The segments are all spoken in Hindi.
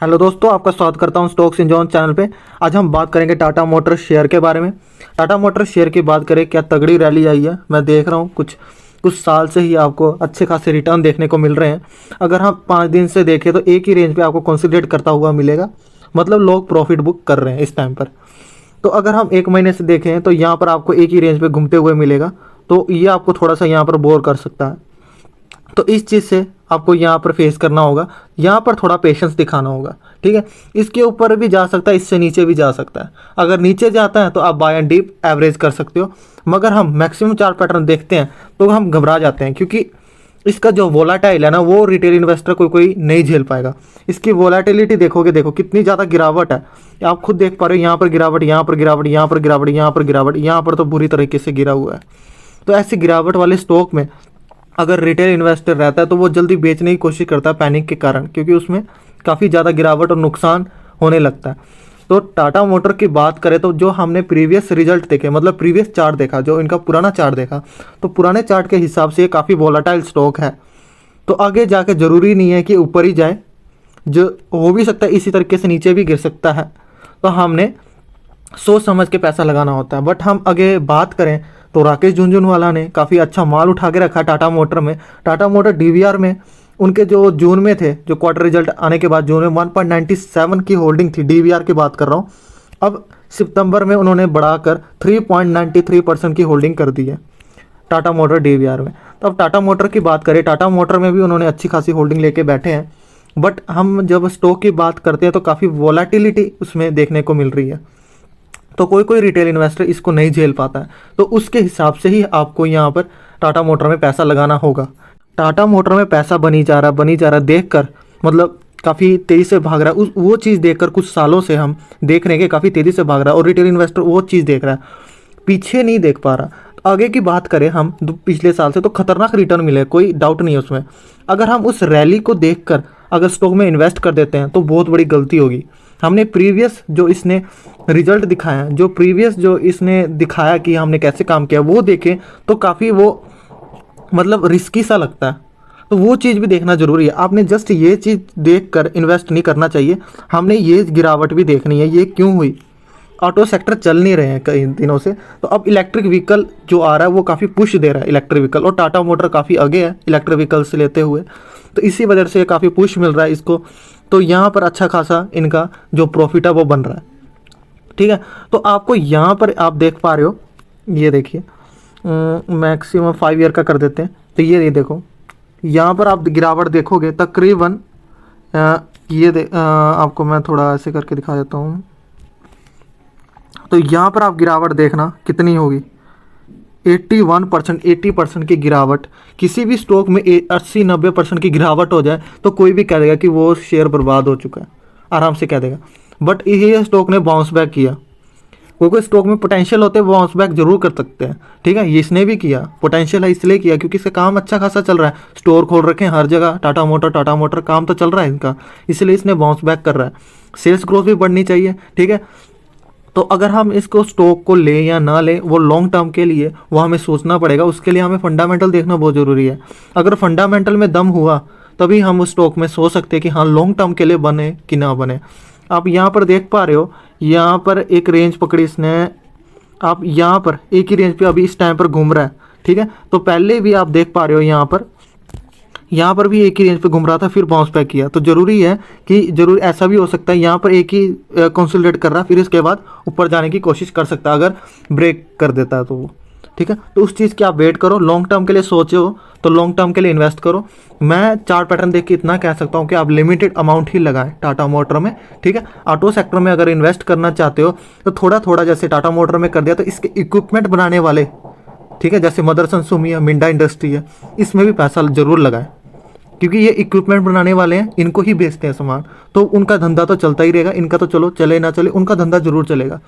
हेलो दोस्तों, आपका स्वागत करता हूं स्टॉक्स इन जॉन चैनल पे। आज हम बात करेंगे टाटा मोटर शेयर के बारे में। टाटा मोटर शेयर की बात करें, क्या तगड़ी रैली आई है। मैं देख रहा हूं कुछ साल से ही आपको अच्छे खासे रिटर्न देखने को मिल रहे हैं। अगर हम 5 दिन से देखें तो एक ही रेंज पे आपको कंसोलिडेट करता हुआ मिलेगा, मतलब लोग प्रॉफिट बुक कर रहे हैं इस टाइम पर। तो अगर हम 1 महीने से देखें तो यहाँ पर आपको एक ही रेंज पे घूमते हुए मिलेगा, तो ये आपको थोड़ा सा यहाँ पर बोर कर सकता है। तो इस चीज़ से आपको यहाँ पर फेस करना होगा, यहाँ पर थोड़ा पेशेंस दिखाना होगा। ठीक है, इसके ऊपर भी जा सकता है, इससे नीचे भी जा सकता है। अगर नीचे जाता है तो आप बाय एंड डीप एवरेज कर सकते हो, मगर हम मैक्सिमम चार्ट पैटर्न देखते हैं तो हम घबरा जाते हैं, क्योंकि इसका जो वोलाटाइल है ना, वो रिटेल इन्वेस्टर कोई नहीं झेल पाएगा। इसकी वोलाटिलिटी देखोगे, देखो कितनी ज़्यादा गिरावट है। आप खुद देख पा रहे हो, यहाँ पर गिरावट, यहाँ पर गिरावट, यहाँ पर गिरावट, यहाँ पर गिरावट, यहाँ पर तो बुरी तरीके से गिरा हुआ है। तो ऐसी गिरावट वाले स्टॉक में अगर रिटेल इन्वेस्टर रहता है तो वो जल्दी बेचने की कोशिश करता है पैनिक के कारण, क्योंकि उसमें काफ़ी ज़्यादा गिरावट और नुकसान होने लगता है। तो टाटा मोटर की बात करें तो जो हमने प्रीवियस रिजल्ट देखे, मतलब प्रीवियस चार्ट देखा, जो इनका पुराना चार्ट देखा, तो पुराने चार्ट के हिसाब से ये काफ़ी वोलाटाइल स्टॉक है। तो आगे जाके ज़रूरी नहीं है कि ऊपर ही जाए, जो हो भी सकता है इसी तरीके से नीचे भी गिर सकता है। तो हमने सोच समझ के पैसा लगाना होता है। बट हम आगे बात करें तो राकेश झुनझुनवाला ने काफ़ी अच्छा माल उठा के रखा टाटा मोटर में। टाटा मोटर डीवीआर में उनके जो जून में थे, जो क्वार्टर रिजल्ट आने के बाद जून में 1.97 की होल्डिंग थी, डीवीआर की बात कर रहा हूँ। अब सितंबर में उन्होंने बढ़ाकर 3.93% की होल्डिंग कर दी है टाटा मोटर डीवीआर में। तो अब टाटा मोटर की बात करें, टाटा मोटर में भी उन्होंने अच्छी खासी होल्डिंग लेके बैठे हैं। बट हम जब स्टॉक की बात करते हैं तो काफ़ी वोलाटिलिटी उसमें देखने को मिल रही है। तो कोई रिटेल इन्वेस्टर इसको नहीं झेल पाता है, तो उसके हिसाब से ही आपको यहाँ पर टाटा मोटर में पैसा लगाना होगा। टाटा मोटर में पैसा बनी जा रहा देखकर, मतलब काफ़ी तेज़ी से भाग रहा है। वो चीज़ देखकर कुछ सालों से हम देख रहे हैं कि काफ़ी तेज़ी से भाग रहा है, और रिटेल इन्वेस्टर वो चीज़ देख रहा है, पीछे नहीं देख पा रहा। तो आगे की बात करें हम पिछले साल से, तो खतरनाक रिटर्न मिले, कोई डाउट नहीं है उसमें। अगर हम उस रैली को देखकर अगर स्टॉक में इन्वेस्ट कर देते हैं तो बहुत बड़ी गलती होगी। हमने प्रीवियस जो इसने रिजल्ट दिखाया, जो प्रीवियस जो इसने दिखाया कि हमने कैसे काम किया, वो देखें तो काफ़ी वो मतलब रिस्की सा लगता है। तो वो चीज़ भी देखना ज़रूरी है। आपने जस्ट ये चीज़ देखकर इन्वेस्ट नहीं करना चाहिए, हमने ये गिरावट भी देखनी है, ये क्यों हुई। ऑटो सेक्टर चल नहीं रहे हैं कई दिनों से, तो अब इलेक्ट्रिक व्हीकल जो आ रहा है वो काफ़ी पुश दे रहा है इलेक्ट्रिक व्हीकल, और टाटा मोटर काफ़ी आगे है इलेक्ट्रिक व्हीकल से लेते हुए। तो इसी वजह से काफ़ी पुश मिल रहा है इसको। तो यहाँ पर अच्छा खासा इनका जो प्रॉफिट है वो बन रहा है। ठीक है, तो आपको यहाँ पर आप देख पा रहे हो, ये देखिए मैक्सिमम 5 ईयर का कर देते हैं। तो ये देखो, यहाँ पर आप गिरावट देखोगे तकरीबन आपको मैं थोड़ा ऐसे करके दिखा देता हूँ। तो यहाँ पर आप गिरावट देखना कितनी होगी, 81%, 80% की गिरावट। किसी भी स्टॉक में 80-90% की गिरावट हो जाए तो कोई भी कह देगा कि वो शेयर बर्बाद हो चुका है, आराम से कह देगा। बट यही स्टॉक ने बाउंस बैक किया। कोई स्टॉक में पोटेंशियल होते हैं, बाउंस बैक जरूर कर सकते हैं। ठीक है, ये इसने भी किया, पोटेंशियल है इसलिए किया क्योंकि इसका काम अच्छा खासा चल रहा है, स्टोर खोल रखे हैं हर जगह, टाटा मोटर काम तो चल रहा है इनका, इसलिए इसने बाउंस बैक कर रहा है। सेल्स ग्रोथ भी बढ़नी चाहिए। ठीक है, तो अगर हम इसको स्टॉक को लें या ना लें, वो लॉन्ग टर्म के लिए वो हमें सोचना पड़ेगा। उसके लिए हमें फंडामेंटल देखना बहुत ज़रूरी है। अगर फंडामेंटल में दम हुआ तभी हम उस स्टॉक में सोच सकते हैं कि हाँ लॉन्ग टर्म के लिए बने कि ना बने। आप यहाँ पर देख पा रहे हो, यहाँ पर एक रेंज पकड़ी इसने, आप यहाँ पर एक ही रेंज पे अभी इस टाइम पर घूम रहा है। ठीक है, तो पहले भी आप देख पा रहे हो यहाँ पर भी एक ही रेंज पे घूम रहा था, फिर बाउंस बैक किया। तो ज़रूरी है कि जरूर ऐसा भी हो सकता है यहाँ पर एक ही कंसोलिडेट कर रहा, फिर इसके बाद ऊपर जाने की कोशिश कर सकता है अगर ब्रेक कर देता है तो वो। ठीक है, तो उस चीज़ की आप वेट करो। लॉन्ग टर्म के लिए सोचे हो तो लॉन्ग टर्म के लिए इन्वेस्ट करो। मैं चार्ट पैटर्न देख के इतना कह सकता हूँ कि आप लिमिटेड अमाउंट ही लगाएं टाटा मोटर में। ठीक है, ऑटो सेक्टर में अगर इन्वेस्ट करना चाहते हो तो थोड़ा थोड़ा, जैसे टाटा मोटर में कर दिया, तो इसके इक्विपमेंट बनाने वाले, ठीक है, जैसे मदरसन सुमी है, मिंडा इंडस्ट्री है, इसमें भी पैसा ज़रूर लगाएं, क्योंकि ये इक्विपमेंट बनाने वाले हैं, इनको ही बेचते हैं सामान, तो उनका धंधा तो चलता ही रहेगा। इनका तो चलो चले ना चले, उनका धंधा जरूर चलेगा।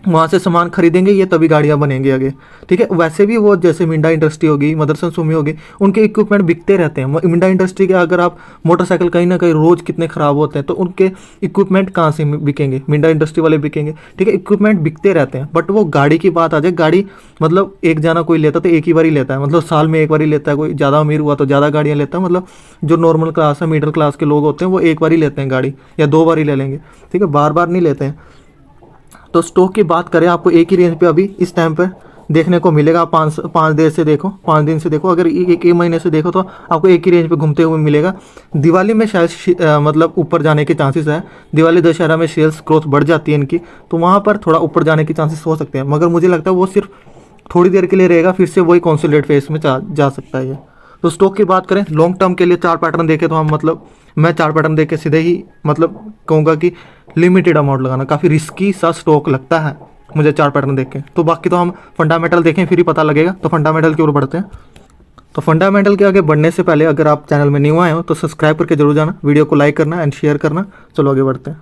वहाँ से सामान खरीदेंगे ये तभी गाड़ियाँ बनेंगी आगे, ठीक है। वैसे भी वो जैसे मिंडा इंडस्ट्री होगी, मदरसन सुमी होगी, उनके इक्विपमेंट बिकते रहते हैं। मिंडा इंडस्ट्री के अगर आप मोटरसाइकिल कहीं ना कहीं रोज़ कितने ख़राब होते हैं, तो उनके इक्विपमेंट कहाँ से बिकेंगे, मिंडा इंडस्ट्री वाले बिकेंगे, ठीक है। इक्विपमेंट बिकते रहते हैं। बट वो गाड़ी की बात आ जाए, गाड़ी मतलब एक जाना कोई लेता तो एक ही बार ही लेता है, मतलब साल में एक बार ही लेता है। कोई ज़्यादा अमीर हुआ तो ज़्यादा गाड़ियाँ लेता है, मतलब जो नॉर्मल क्लास है, मिडिल क्लास के लोग होते हैं वो एक बार ही लेते हैं गाड़ी, या 2 बार ही ले लेंगे, ठीक है, बार बार नहीं लेते हैं। तो स्टॉक की बात करें, आपको एक ही रेंज पे अभी इस टाइम पर देखने को मिलेगा। 5 दिन से देखो, 5 दिन से देखो, अगर एक महीने से देखो तो आपको एक ही रेंज पे घूमते हुए मिलेगा। दिवाली में शायद मतलब ऊपर जाने के चांसेस है। दिवाली दशहरा में सेल्स ग्रोथ बढ़ जाती है इनकी, तो वहाँ पर थोड़ा ऊपर जाने के चांसेस हो सकते हैं, मगर मुझे लगता है वो सिर्फ थोड़ी देर के लिए रहेगा, फिर से वही कंसोलिडेट फेज में जा सकता है ये। तो स्टॉक की बात करें लॉन्ग टर्म के लिए, चार पैटर्न देखें तो हम मतलब मैं चार पैटर्न देख के सीधे ही मतलब कहूँगा कि लिमिटेड अमाउंट लगाना काफ़ी रिस्की सा स्टॉक लगता है मुझे चार पैटर्न देख के। तो बाकी तो हम फंडामेंटल देखें फिर ही पता लगेगा। तो फंडामेंटल की ओर बढ़ते हैं। तो फंडामेंटल के आगे बढ़ने से पहले अगर आप चैनल में न्यू आए हो तो सब्सक्राइब करके जरूर जाना, वीडियो को लाइक करना एंड शेयर करना। चलो आगे बढ़ते हैं।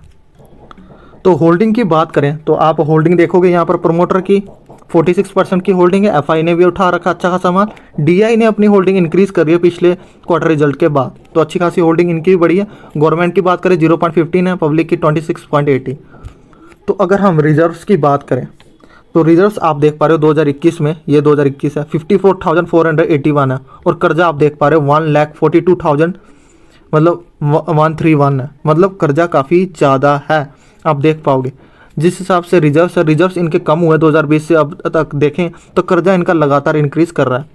तो होल्डिंग की बात करें तो आप होल्डिंग देखोगे यहाँ पर प्रमोटर की 46% की होल्डिंग है। एफआई ने भी उठा रखा अच्छा खासा माल। डीआई ने अपनी होल्डिंग इंक्रीज कर रही है पिछले क्वार्टर रिजल्ट के बाद, तो अच्छी खासी होल्डिंग इनकी भी बढ़ी है। गवर्नमेंट की बात करें 0.15 है, पब्लिक की 26.80। तो अगर हम रिजर्व्स की बात करें तो रिजर्व्स आप देख पा रहे हो 2021 में, ये 2021 है, 54,481 है। और कर्जा आप देख पा रहे हो 1,42,000 मतलब 131 है, मतलब कर्जा काफ़ी ज़्यादा है आप देख पाओगे। जिस हिसाब से रिजर्व्स इनके कम हुए 2020 से अब तक देखें तो कर्जा इनका लगातार इंक्रीज कर रहा है,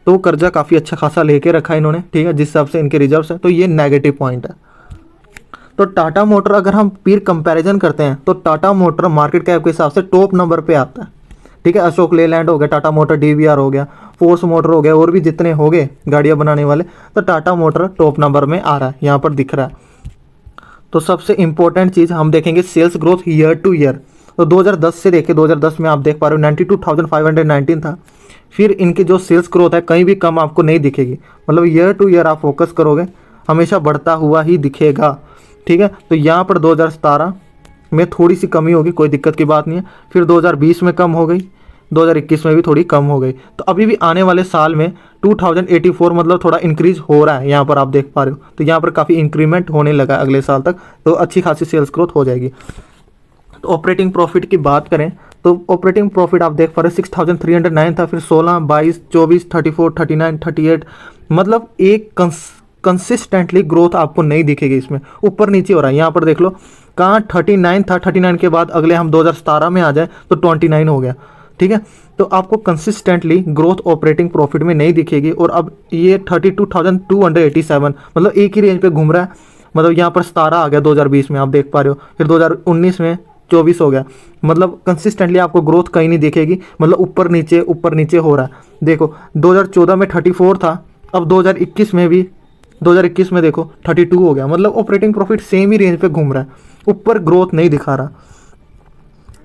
तो वो कर्जा काफ़ी अच्छा खासा लेके रखा है इन्होंने, ठीक है, जिस हिसाब से इनके रिजर्व्स हैं। तो ये नेगेटिव पॉइंट है। तो टाटा मोटर अगर हम पीर कंपैरिजन करते हैं तो टाटा मोटर मार्केट कैप के हिसाब से टॉप नंबर पे आता है, ठीक है। अशोक लेलैंड हो गया, टाटा मोटर डीवीआर हो गया, फोर्स मोटर हो गया, और भी जितने हो गए गाड़ियाँ बनाने वाले, तो टाटा मोटर टॉप नंबर में आ रहा है, यहाँ पर दिख रहा है। तो सबसे इंपॉर्टेंट चीज़ हम देखेंगे sales growth year to year. तो 2010 से देखें, 2010 में आप देख पा रहे हो 92,519 था। फिर इनकी जो सेल्स ग्रोथ है कहीं भी कम आपको नहीं दिखेगी, मतलब ईयर टू ईयर आप फोकस करोगे हमेशा बढ़ता हुआ ही दिखेगा, ठीक है। तो यहाँ पर 2017 में थोड़ी सी कमी होगी, कोई दिक्कत की बात नहीं है। फिर 2020 में कम हो गई, 2021 में भी थोड़ी कम हो गई। तो अभी भी आने वाले साल में 2084 मतलब थोड़ा इंक्रीज हो रहा है, यहाँ पर आप देख पा रहे हो। तो यहाँ पर काफ़ी इंक्रीमेंट होने लगा अगले साल तक, तो अच्छी खासी सेल्स ग्रोथ हो जाएगी। तो ऑपरेटिंग प्रॉफिट की बात करें तो ऑपरेटिंग प्रॉफिट आप देख पा रहे हो 6,309 था, फिर 16, 22, 24, 34, 39, 38, मतलब एक कंसिस्टेंटली ग्रोथ आपको नहीं दिखेगी इसमें, ऊपर नीचे हो रहा है। यहाँ पर देख लो कहाँ 39 था, 39 के बाद अगले हम 2017 में आ जाए तो 29 हो गया, ठीक है। तो आपको कंसिस्टेंटली ग्रोथ ऑपरेटिंग प्रॉफिट में नहीं दिखेगी। और अब ये 32,287 मतलब एक ही रेंज पे घूम रहा है, मतलब यहाँ पर 17 आ गया 2020 में आप देख पा रहे हो, फिर 2019 में 24 हो गया, मतलब कंसिस्टेंटली आपको ग्रोथ कहीं नहीं दिखेगी, मतलब ऊपर नीचे हो रहा है। देखो 2014 में 34 था, अब 2021 में देखो 32 हो गया, मतलब ऑपरेटिंग प्रॉफिट सेम ही रेंज पे घूम रहा है, ऊपर ग्रोथ नहीं दिखा रहा।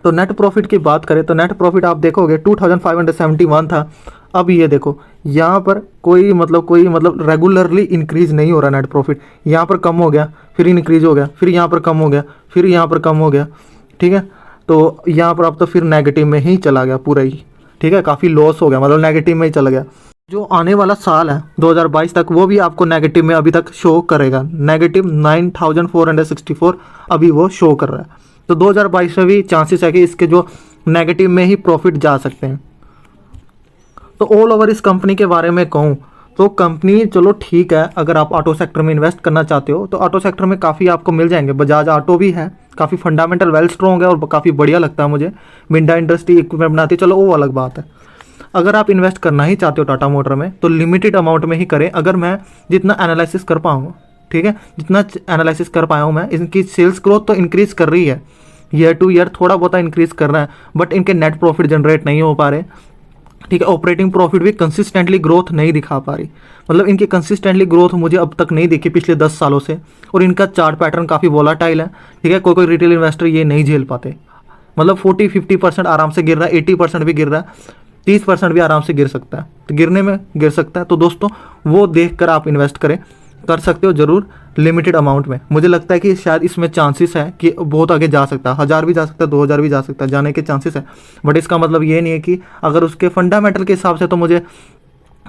तो नेट प्रॉफिट की बात करें तो नेट प्रॉफिट आप देखोगे 2,571 था, अब ये देखो यहाँ पर कोई मतलब रेगुलरली इंक्रीज नहीं हो रहा नेट प्रॉफिट। यहाँ पर कम हो गया, फिर इंक्रीज हो गया, फिर यहाँ पर कम हो गया, फिर यहाँ पर कम हो गया, ठीक है। तो यहाँ पर अब तो फिर नेगेटिव में ही चला गया पूरा ही, ठीक है, काफ़ी लॉस हो गया, मतलब नेगेटिव में ही चला गया। जो आने वाला साल है 2022 तक, वो भी आपको नेगेटिव में अभी तक शो करेगा, नेगेटिव 9,464 अभी वो शो कर रहा है। तो 2022 में भी चांसेस है कि इसके जो नेगेटिव में ही प्रॉफिट जा सकते हैं। तो ऑल ओवर इस कंपनी के बारे में कहूँ तो कंपनी चलो ठीक है, अगर आप ऑटो सेक्टर में इन्वेस्ट करना चाहते हो तो ऑटो सेक्टर में काफ़ी आपको मिल जाएंगे। बजाज ऑटो भी है, काफ़ी फंडामेंटल वेल स्ट्रॉन्ग है और काफ़ी बढ़िया लगता है मुझे। मिंडा इंडस्ट्री इक्विपमेंट बनाती है, चलो वो अलग बात है। अगर आप इन्वेस्ट करना ही चाहते हो टाटा मोटर में तो लिमिटेड अमाउंट में ही करें। अगर मैं जितना एनालिसिस कर पाऊँ, ठीक है, जितना एनालिसिस कर पाया हूँ मैं, इनकी सेल्स ग्रोथ तो इंक्रीज़ कर रही है, ईयर टू ईयर थोड़ा बहुत इंक्रीज़ कर रहा है, बट इनके नेट प्रॉफिट जनरेट नहीं हो पा रहे, ठीक है। ऑपरेटिंग प्रॉफिट भी कंसिस्टेंटली ग्रोथ नहीं दिखा पा रही, मतलब इनकी कंसिस्टेंटली ग्रोथ मुझे अब तक नहीं दिखी पिछले 10 सालों से। और इनका चार्ट पैटर्न काफ़ी वोलाटाइल है, ठीक है, कोई रिटेल इन्वेस्टर ये नहीं झेल पाते, मतलब 40-50% आराम से गिर रहा है, 80% भी गिर रहा है, 30% भी आराम से गिर सकता है, तो गिरने में गिर सकता है। तो दोस्तों वो देख कर आप इन्वेस्ट कर सकते हो ज़रूर। लिमिटेड अमाउंट में। मुझे लगता है कि शायद इसमें चांसेस है कि बहुत आगे जा सकता है, 1000 भी जा सकता है, 2000 भी जा सकता है, जाने के चांसेस है। बट इसका मतलब ये नहीं है कि अगर उसके फंडामेंटल के हिसाब से तो मुझे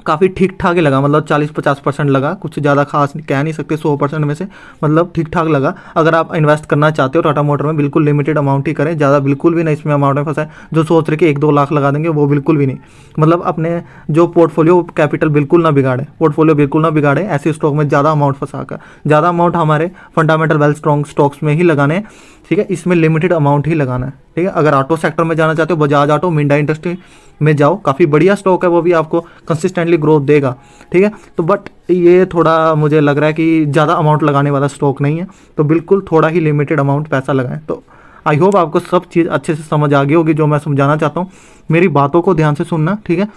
काफ़ी ठीक ठाक ही लगा, मतलब 40-50% लगा, कुछ ज़्यादा खास कह नहीं सकते 100% में से, मतलब ठीक ठाक लगा। अगर आप इन्वेस्ट करना चाहते हो टाटा मोटर में, बिल्कुल लिमिटेड अमाउंट ही करें, ज़्यादा बिल्कुल भी नहीं इसमें अमाउंट में फंसाए। जो सोच रहे कि 1-2 लाख लगा देंगे, वो बिल्कुल भी नहीं। मतलब अपने जो पोर्टफोलियो कैपिटल बिल्कुल ना बिगाड़े, पोर्टफोलियो बिल्कुल ना बिगाड़े ऐसे स्टॉक में ज़्यादा अमाउंट फंसा कर। ज़्यादा अमाउंट हमारे फंडामेंटल वेल स्ट्रॉन्ग स्टॉक्स में ही लगाने हैं, ठीक है, इसमें लिमिटेड अमाउंट ही लगाना है, ठीक है। अगर ऑटो सेक्टर में जाना चाहते हो, बजाज ऑटो, मिंडा इंडस्ट्री में जाओ, काफ़ी बढ़िया स्टॉक है, वो भी आपको कंसिस्टेंटली ग्रोथ देगा, ठीक है। तो बट ये थोड़ा मुझे लग रहा है कि ज़्यादा अमाउंट लगाने वाला स्टॉक नहीं है, तो बिल्कुल थोड़ा ही लिमिटेड अमाउंट पैसा लगाएं। तो आई होप आपको सब चीज़ अच्छे से समझ आ गई होगी जो मैं समझाना चाहता हूँ। मेरी बातों को ध्यान से सुनना, ठीक है।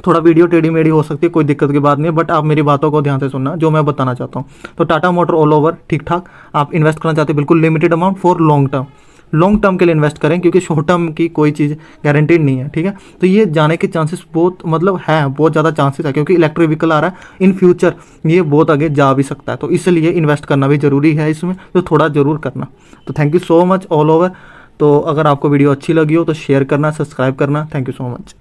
थोड़ा वीडियो टेढ़ी मेढ़ी हो सकती है, कोई दिक्कत की बात नहीं है, बट आप मेरी बातों को ध्यान से सुनना जो मैं बताना चाहता हूँ। तो टाटा मोटर ऑल ओवर ठीक ठाक, आप इन्वेस्ट करना चाहते हैं बिल्कुल limited amount for long term, long term के लिए इन्वेस्ट करें, क्योंकि शॉर्ट टर्म की कोई चीज़ गारंटीड नहीं है, ठीक है। तो ये जाने के चांसेस बहुत मतलब है, बहुत ज़्यादा चांसेस है, क्योंकि इलेक्ट्रिक व्हीकल आ रहा है इन फ्यूचर, ये बहुत आगे जा भी सकता है, तो इसलिए इन्वेस्ट करना भी ज़रूरी है इसमें, तो थोड़ा ज़रूर करना। तो thank you so much all over. तो अगर आपको वीडियो अच्छी लगी हो तो शेयर करना, सब्सक्राइब करना। Thank you so much.